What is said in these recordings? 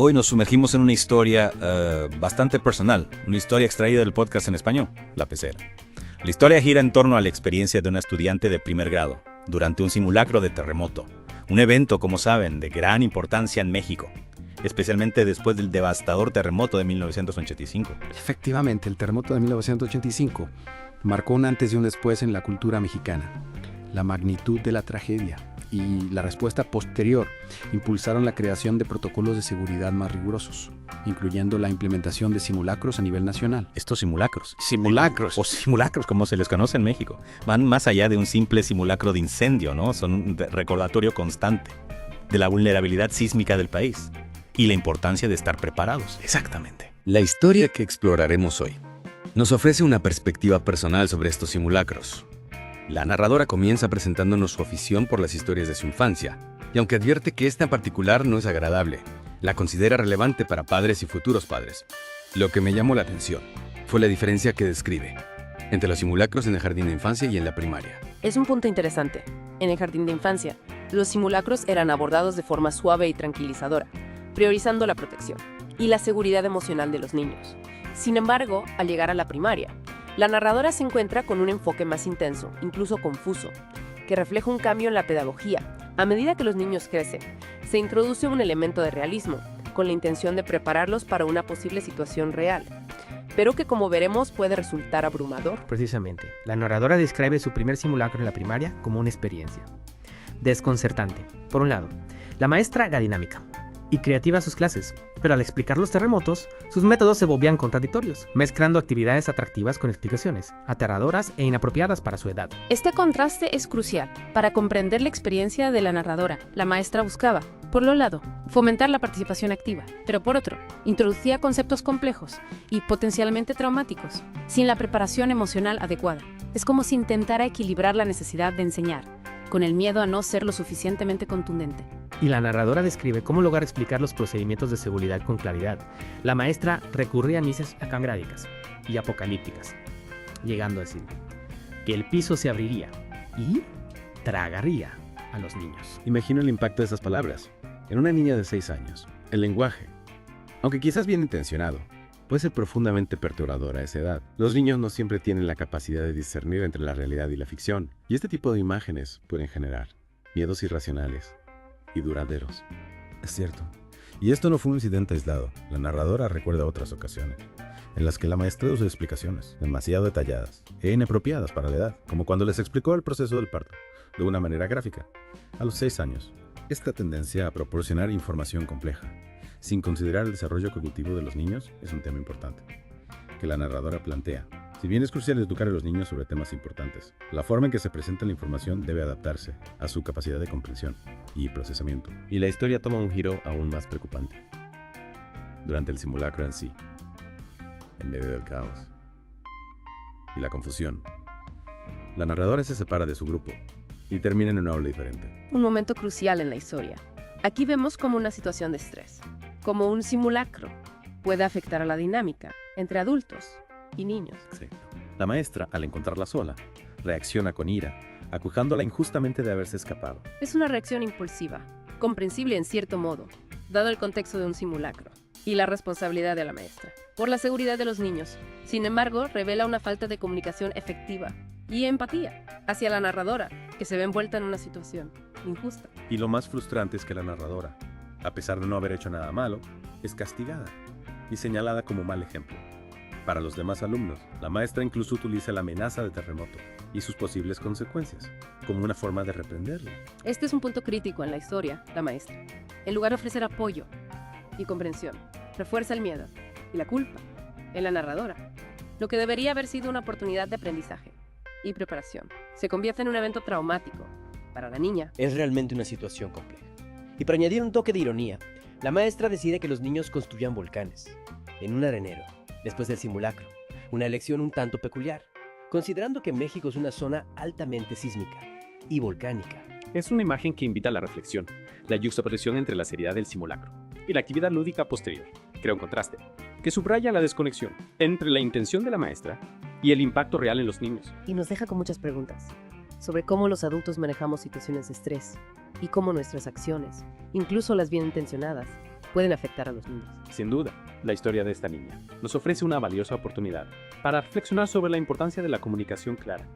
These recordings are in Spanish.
Hoy nos sumergimos en una historia bastante personal, una historia extraída del podcast en español, La Pecera. La historia gira en torno a la experiencia de una estudiante de primer grado durante un simulacro de terremoto, un evento, como saben, de gran importancia en México, especialmente después del devastador terremoto de 1985. Efectivamente, el terremoto de 1985 marcó un antes y un después en la cultura mexicana. La magnitud de la tragedia y la respuesta posterior impulsaron la creación de protocolos de seguridad más rigurosos, incluyendo la implementación de simulacros a nivel nacional. Estos simulacros, Simulacros. simulacros como se les conoce en México, van más allá de un simple simulacro de incendio, ¿no? Son un recordatorio constante de la vulnerabilidad sísmica del país y la importancia de estar preparados. Exactamente. La historia que exploraremos hoy nos ofrece una perspectiva personal sobre estos simulacros. La narradora comienza presentándonos su afición por las historias de su infancia, y aunque advierte que esta en particular no es agradable, la considera relevante para padres y futuros padres. Lo que me llamó la atención fue la diferencia que describe entre los simulacros en el jardín de infancia y en la primaria. Es un punto interesante. En el jardín de infancia, los simulacros eran abordados de forma suave y tranquilizadora, priorizando la protección y la seguridad emocional de los niños. Sin embargo, al llegar a la primaria, la narradora se encuentra con un enfoque más intenso, incluso confuso, que refleja un cambio en la pedagogía. A medida que los niños crecen, se introduce un elemento de realismo, con la intención de prepararlos para una posible situación real, pero que, como veremos, puede resultar abrumador. Precisamente, la narradora describe su primer simulacro en la primaria como una experiencia desconcertante. Por un lado, la maestra era dinámica y creativa a sus clases, pero al explicar los terremotos, sus métodos se volvían contradictorios, mezclando actividades atractivas con explicaciones aterradoras e inapropiadas para su edad. Este contraste es crucial para comprender la experiencia de la narradora. La maestra buscaba, por un lado, fomentar la participación activa, pero por otro, introducía conceptos complejos y potencialmente traumáticos, sin la preparación emocional adecuada. Es como si intentara equilibrar la necesidad de enseñar, con el miedo a no ser lo suficientemente contundente. Y la narradora describe cómo lograr explicar los procedimientos de seguridad con claridad. La maestra recurría a misas acangráticas y apocalípticas, llegando a decir que el piso se abriría y tragaría a los niños. Imagino el impacto de esas palabras en una niña de 6 años. El lenguaje, aunque quizás bien intencionado, puede ser profundamente perturbador a esa edad. Los niños no siempre tienen la capacidad de discernir entre la realidad y la ficción, y este tipo de imágenes pueden generar miedos irracionales y duraderos. Es cierto. Y esto no fue un incidente aislado. La narradora recuerda otras ocasiones en las que la maestra usó explicaciones demasiado detalladas e inapropiadas para la edad, como cuando les explicó el proceso del parto de una manera gráfica a los 6 años. Esta tendencia a proporcionar información compleja sin considerar el desarrollo cognitivo de los niños es un tema importante que la narradora plantea. Si bien es crucial educar a los niños sobre temas importantes, la forma en que se presenta la información debe adaptarse a su capacidad de comprensión y procesamiento. Y la historia toma un giro aún más preocupante. Durante el simulacro en sí, en medio del caos y la confusión, la narradora se separa de su grupo y termina en una aula diferente. Un momento crucial en la historia. Aquí vemos como una situación de estrés, como un simulacro, puede afectar a la dinámica entre adultos y niños. Exacto. La maestra, al encontrarla sola, reacciona con ira, acusándola injustamente de haberse escapado. Es una reacción impulsiva, comprensible en cierto modo, dado el contexto de un simulacro y la responsabilidad de la maestra por la seguridad de los niños. Sin embargo, revela una falta de comunicación efectiva y empatía hacia la narradora, que se ve envuelta en una situación injusta. Y lo más frustrante es que la narradora, a pesar de no haber hecho nada malo, es castigada y señalada como mal ejemplo. Para los demás alumnos, la maestra incluso utiliza la amenaza de terremoto y sus posibles consecuencias como una forma de reprenderla. Este es un punto crítico en la historia, la maestra. En lugar de ofrecer apoyo y comprensión, refuerza el miedo y la culpa en la narradora. Lo que debería haber sido una oportunidad de aprendizaje y preparación se convierte en un evento traumático para la niña. Es realmente una situación compleja. Y para añadir un toque de ironía, la maestra decide que los niños construyan volcanes en un arenero después del simulacro, una elección un tanto peculiar, considerando que México es una zona altamente sísmica y volcánica. Es una imagen que invita a la reflexión, la yuxtaposición entre la seriedad del simulacro y la actividad lúdica posterior. Crea un contraste que subraya la desconexión entre la intención de la maestra y el impacto real en los niños. Y nos deja con muchas preguntas sobre cómo los adultos manejamos situaciones de estrés y cómo nuestras acciones, incluso las bien intencionadas, pueden afectar a los niños. Sin duda, la historia de esta niña nos ofrece una valiosa oportunidad para reflexionar sobre la importancia de la comunicación clara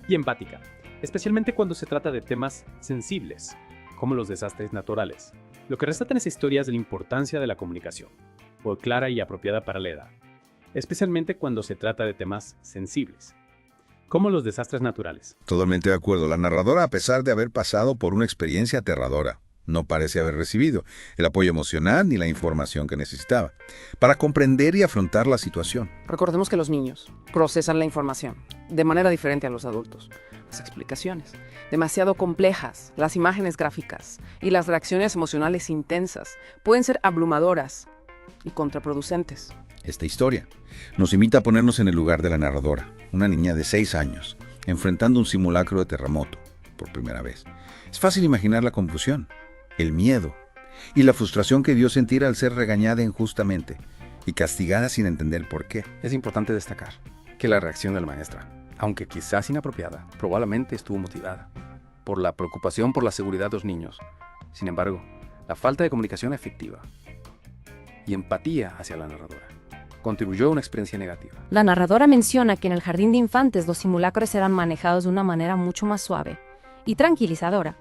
y empática, especialmente cuando se trata de temas sensibles, como los desastres naturales. Lo que resalta en esta historia es la importancia de la comunicación, por clara y apropiada para la edad, especialmente cuando se trata de temas sensibles, como los desastres naturales. Totalmente de acuerdo. La narradora, a pesar de haber pasado por una experiencia aterradora, no parece haber recibido el apoyo emocional ni la información que necesitaba para comprender y afrontar la situación. Recordemos que los niños procesan la información de manera diferente a los adultos. Las explicaciones demasiado complejas, las imágenes gráficas y las reacciones emocionales intensas pueden ser abrumadoras y contraproducentes. Esta historia nos invita a ponernos en el lugar de la narradora, una niña de 6 años, enfrentando un simulacro de terremoto por primera vez. Es fácil imaginar la confusión, el miedo y la frustración que debió sentir al ser regañada injustamente y castigada sin entender por qué. Es importante destacar que la reacción de la maestra, aunque quizás inapropiada, probablemente estuvo motivada por la preocupación por la seguridad de los niños. Sin embargo, la falta de comunicación efectiva y empatía hacia la narradora contribuyó a una experiencia negativa. La narradora menciona que en el jardín de infantes los simulacros eran manejados de una manera mucho más suave y tranquilizadora.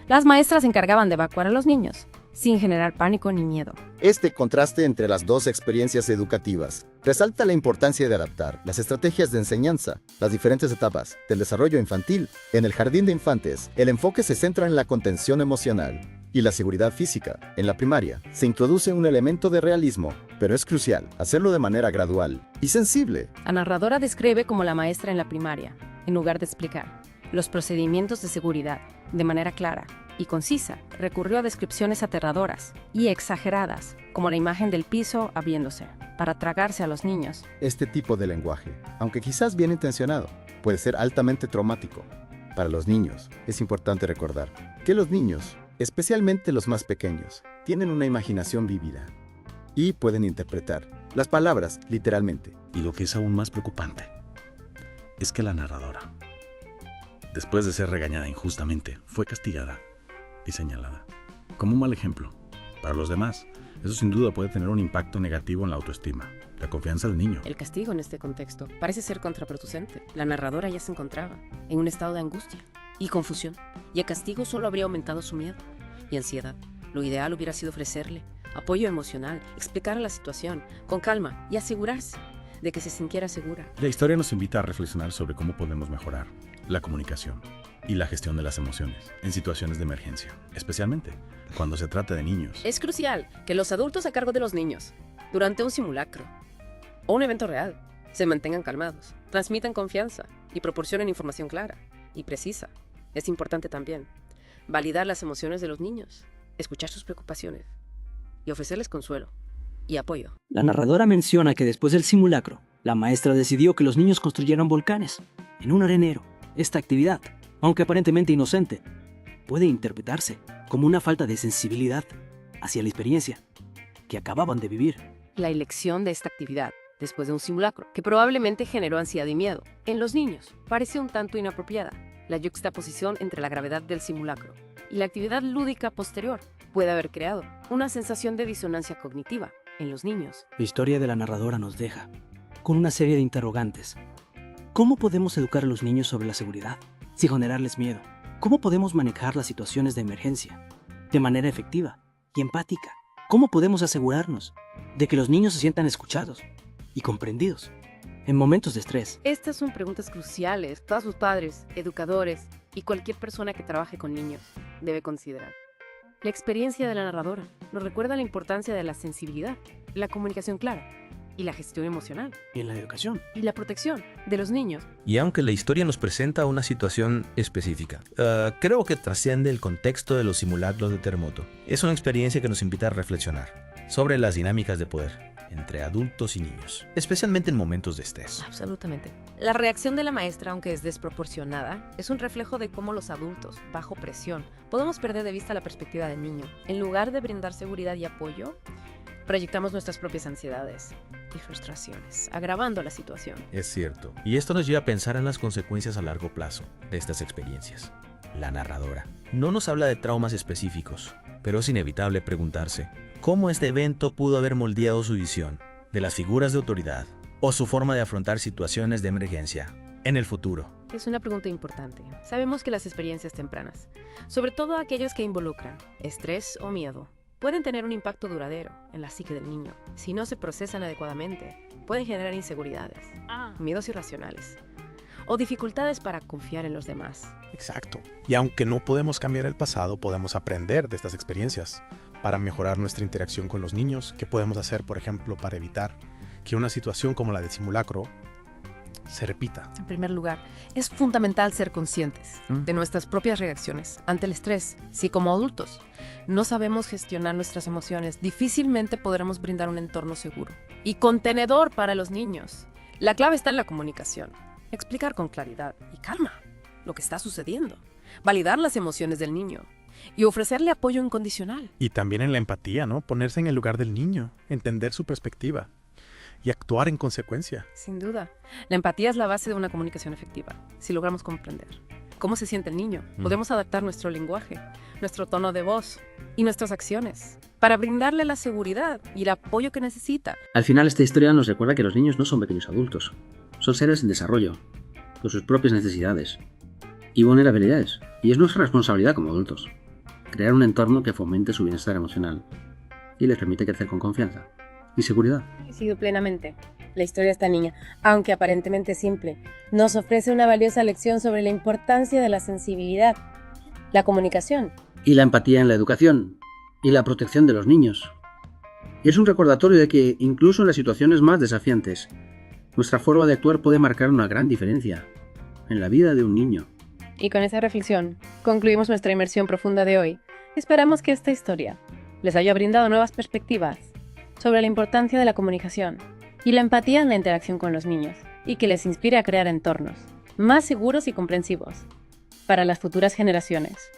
Las maestras se encargaban de evacuar a los niños, sin generar pánico ni miedo. Este contraste entre las dos experiencias educativas resalta la importancia de adaptar las estrategias de enseñanza, las diferentes etapas del desarrollo infantil. En el jardín de infantes, el enfoque se centra en la contención emocional y la seguridad física. En la primaria, se introduce un elemento de realismo, pero es crucial hacerlo de manera gradual y sensible. La narradora describe como la maestra en la primaria, en lugar de explicar los procedimientos de seguridad de manera clara y concisa, recurrió a descripciones aterradoras y exageradas, como la imagen del piso abriéndose, para tragarse a los niños. Este tipo de lenguaje, aunque quizás bien intencionado, puede ser altamente traumático. Para los niños, es importante recordar que los niños, especialmente los más pequeños, tienen una imaginación vívida y pueden interpretar las palabras literalmente. Y lo que es aún más preocupante es que la narradora, después de ser regañada injustamente, fue castigada y señalada como un mal ejemplo para los demás. Eso sin duda puede tener un impacto negativo en la autoestima, la confianza del niño. El castigo en este contexto parece ser contraproducente. La narradora ya se encontraba en un estado de angustia y confusión, y el castigo solo habría aumentado su miedo y ansiedad. Lo ideal hubiera sido ofrecerle apoyo emocional, explicar la situación con calma y asegurarse de que se sintiera segura. La historia nos invita a reflexionar sobre cómo podemos mejorar la comunicación y la gestión de las emociones en situaciones de emergencia, especialmente cuando se trata de niños. Es crucial que los adultos a cargo de los niños, durante un simulacro o un evento real, se mantengan calmados, transmitan confianza y proporcionen información clara y precisa. Es importante también validar las emociones de los niños, escuchar sus preocupaciones y ofrecerles consuelo y apoyo. La narradora menciona que después del simulacro, la maestra decidió que los niños construyeran volcanes en un arenero. Esta actividad, aunque aparentemente inocente, puede interpretarse como una falta de sensibilidad hacia la experiencia que acababan de vivir. La elección de esta actividad, después de un simulacro, que probablemente generó ansiedad y miedo en los niños, parece un tanto inapropiada. La yuxtaposición entre la gravedad del simulacro y la actividad lúdica posterior puede haber creado una sensación de disonancia cognitiva en los niños. La historia de la narradora nos deja con una serie de interrogantes. ¿Cómo podemos educar a los niños sobre la seguridad sin generarles miedo? ¿Cómo podemos manejar las situaciones de emergencia de manera efectiva y empática? ¿Cómo podemos asegurarnos de que los niños se sientan escuchados y comprendidos en momentos de estrés? Estas son preguntas cruciales. Todos sus padres, educadores y cualquier persona que trabaje con niños debe considerar. La experiencia de la narradora nos recuerda la importancia de la sensibilidad, la comunicación clara y la gestión emocional. Y en la educación. Y la protección de los niños. Y aunque la historia nos presenta una situación específica, creo que trasciende el contexto de los simulacros de terremoto. Es una experiencia que nos invita a reflexionar sobre las dinámicas de poder entre adultos y niños, especialmente en momentos de estrés. Absolutamente. La reacción de la maestra, aunque es desproporcionada, es un reflejo de cómo los adultos, bajo presión, podemos perder de vista la perspectiva del niño. En lugar de brindar seguridad y apoyo, proyectamos nuestras propias ansiedades y frustraciones, agravando la situación. Es cierto. Y esto nos lleva a pensar en las consecuencias a largo plazo de estas experiencias. La narradora no nos habla de traumas específicos, pero es inevitable preguntarse cómo este evento pudo haber moldeado su visión de las figuras de autoridad o su forma de afrontar situaciones de emergencia en el futuro. Es una pregunta importante. Sabemos que las experiencias tempranas, sobre todo aquellas que involucran estrés o miedo, pueden tener un impacto duradero en la psique del niño. Si no se procesan adecuadamente, pueden generar inseguridades, miedos irracionales o dificultades para confiar en los demás. Exacto. Y aunque no podemos cambiar el pasado, podemos aprender de estas experiencias para mejorar nuestra interacción con los niños. ¿Qué podemos hacer, por ejemplo, para evitar que una situación como la del simulacro se repita? En primer lugar, es fundamental ser conscientes de nuestras propias reacciones ante el estrés. Si como adultos no sabemos gestionar nuestras emociones, difícilmente podremos brindar un entorno seguro y contenedor para los niños. La clave está en la comunicación. Explicar con claridad y calma lo que está sucediendo, validar las emociones del niño y ofrecerle apoyo incondicional. Y también en la empatía, ¿no? Ponerse en el lugar del niño, entender su perspectiva y actuar en consecuencia. Sin duda. La empatía es la base de una comunicación efectiva. Si logramos comprender cómo se siente el niño, podemos adaptar nuestro lenguaje, nuestro tono de voz y nuestras acciones para brindarle la seguridad y el apoyo que necesita. Al final, esta historia nos recuerda que los niños no son pequeños adultos. Son seres en desarrollo, con sus propias necesidades y vulnerabilidades. Y es nuestra responsabilidad como adultos crear un entorno que fomente su bienestar emocional y les permite crecer con confianza y seguridad. Coincido plenamente. La historia de esta niña, aunque aparentemente simple, nos ofrece una valiosa lección sobre la importancia de la sensibilidad, la comunicación y la empatía en la educación y la protección de los niños. Y es un recordatorio de que, incluso en las situaciones más desafiantes, nuestra forma de actuar puede marcar una gran diferencia en la vida de un niño. Y con esa reflexión, concluimos nuestra inmersión profunda de hoy. Esperamos que esta historia les haya brindado nuevas perspectivas sobre la importancia de la comunicación y la empatía en la interacción con los niños, y que les inspire a crear entornos más seguros y comprensivos para las futuras generaciones.